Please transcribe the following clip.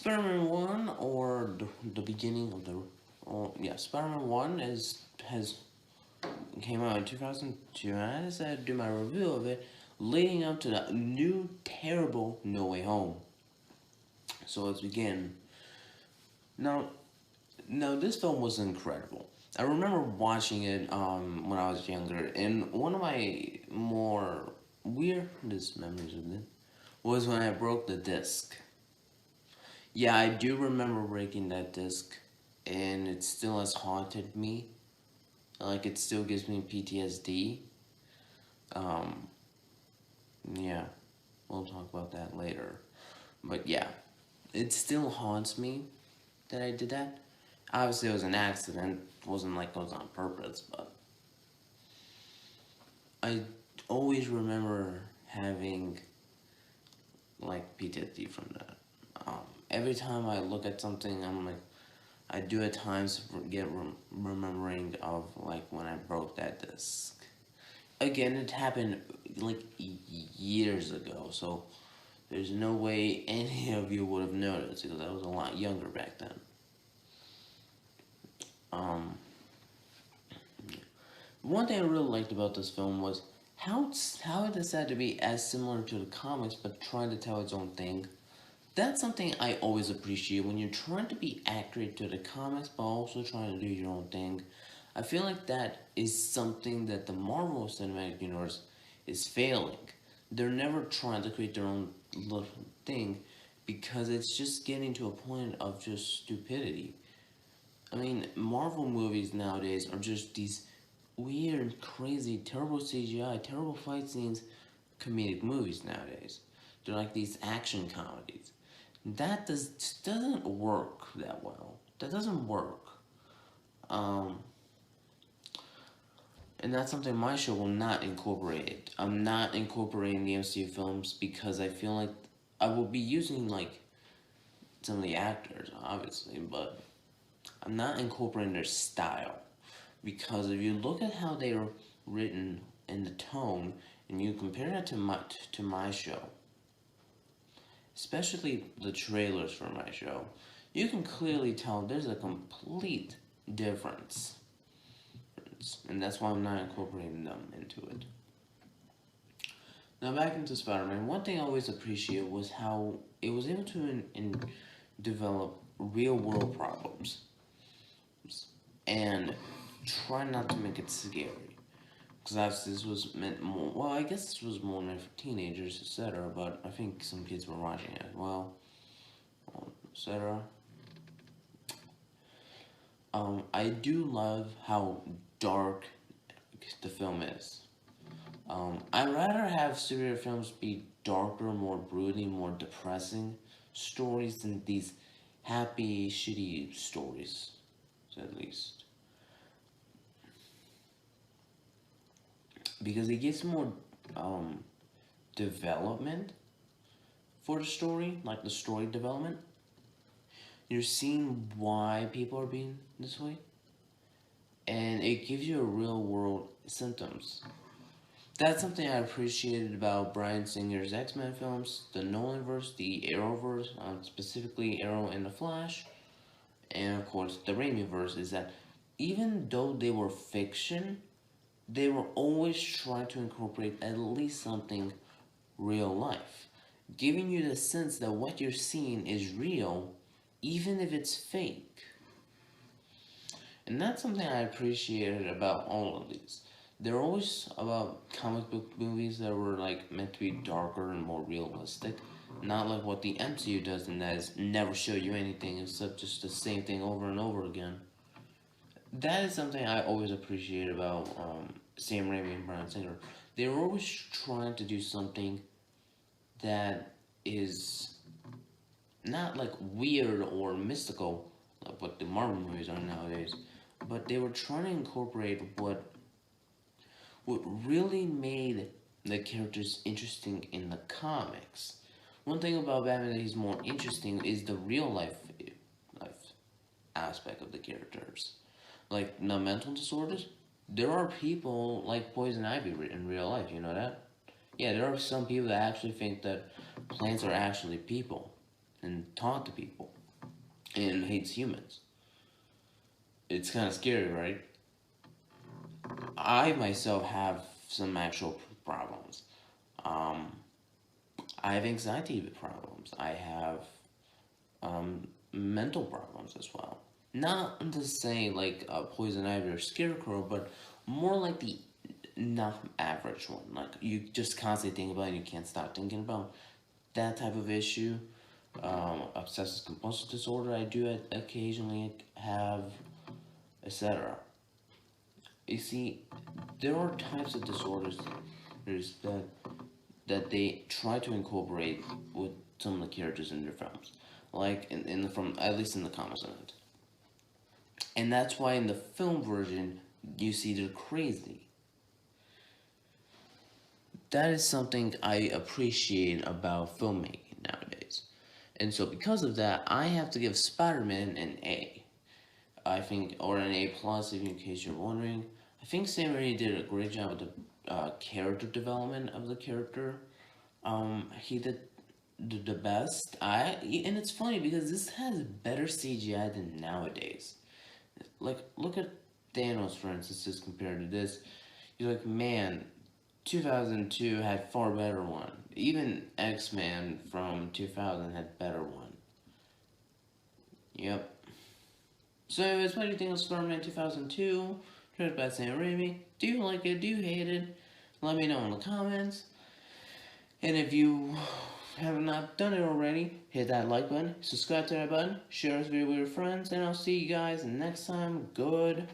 Spider-Man 1 or the beginning of the yeah, Spider-Man 1 has came out in 2002, and I decided to do my review of it leading up to the new terrible No Way Home. So let's begin. Now, this film was incredible. I remember watching it when I was younger, and one of my more weirdest memories of it was when I broke the disc. Yeah, I do remember breaking that disc, and it still has haunted me. Like, it still gives me PTSD. Um, yeah, we'll talk about that later. But yeah, it still haunts me that I did that. Obviously, it was an accident. It wasn't like it was on purpose, but I always remember having like PTSD from that. Every time I look at something, I'm like, I do at times get remembering of like when I broke that disc. Again, it happened like years ago, so there's no way any of you would have noticed because I was a lot younger back then. Um, One thing I really liked about this film was how it decided to be as similar to the comics but trying to tell its own thing. That's something I always appreciate when you're trying to be accurate to the comics but also trying to do your own thing. I feel like that is something that the Marvel Cinematic Universe is failing. They're never trying to create their own little thing because it's just getting to a point of just stupidity. I mean, Marvel movies nowadays are just these weird, crazy, terrible CGI, terrible fight scenes, comedic movies nowadays. They're like these action comedies. That doesn't work that well. That doesn't work. Um, and that's something my show will not incorporate. I'm not incorporating the MCU films because I feel like I will be using like some of the actors, obviously, but I'm not incorporating their style. Because if you look at how they are written and the tone, and you compare that to my show, especially the trailers for my show, you can clearly tell there's a complete difference, and that's why I'm not incorporating them into it. Now back into Spider-Man. One thing I always appreciated was how it was able to develop real world problems and try not to make it scary. Because this was meant more, well, I guess this was more meant for teenagers, etc., but I think some kids were watching it as well, etc. I do love how dark the film is. I'd rather have superhero films be darker, more brooding, more depressing stories than these happy, shitty stories, at least. Because it gives more um, development for the story, like the story development. You're seeing why people are being this way, and it gives you a real world symptoms. That's something I appreciated about Bryan Singer's X-Men films, the Nolanverse, the Arrowverse, specifically Arrow and the Flash, and of course the Raimiverse, is that even though they were fiction, they were always trying to incorporate at least something real life, giving you the sense that what you're seeing is real, even if it's fake. And that's something I appreciated about all of these. They're always about comic book movies that were like meant to be darker and more realistic. Not like what the MCU does, and that is never show you anything except just the same thing over and over again. That is something I always appreciate about Sam Raimi and Bryan Singer. They're always trying to do something that is not like weird or mystical like what the Marvel movies are nowadays, but they were trying to incorporate what really made the characters interesting in the comics. One thing about Batman that he's more interesting is the real life aspect of the characters. Like the mental disorders, there are people like Poison Ivy in real life, you know that? Yeah, there are some people that actually think that plants are actually people and talk to people and hates humans. It's kind of scary, right? I myself have some actual problems. Um, I have anxiety problems. I have mental problems as well. Not to say like poison ivy or scarecrow, but more like the not average one. Like you just constantly think about it and you can't stop thinking about that type of issue. Obsessive compulsive disorder, I do occasionally have, etc. You see, there are types of disorders that they try to incorporate with some of the characters in their films, like in the from at least in the comics of it. And that's why in the film version you see they're crazy. That is something I appreciate about filmmaking nowadays. And so because of that, I have to give Spider-Man an A. I think, or an A plus, if in case you're wondering. I think Sam Raimi did a great job with the character development of the character. He did the best. And it's funny because this has better CGI than nowadays. Like, look at Thanos, for instance, as compared to this. You're like, man, 2002 had far better one. Even X-Men from 2000 had better one. Yep. So anyways, what do you think of Spider-Man 2002? Directed by Sam Raimi. Do you like it? Do you hate it? Let me know in the comments. And if you have not done it already, hit that like button, subscribe to that button, share this video with your friends, and I'll see you guys next time. Goodbye.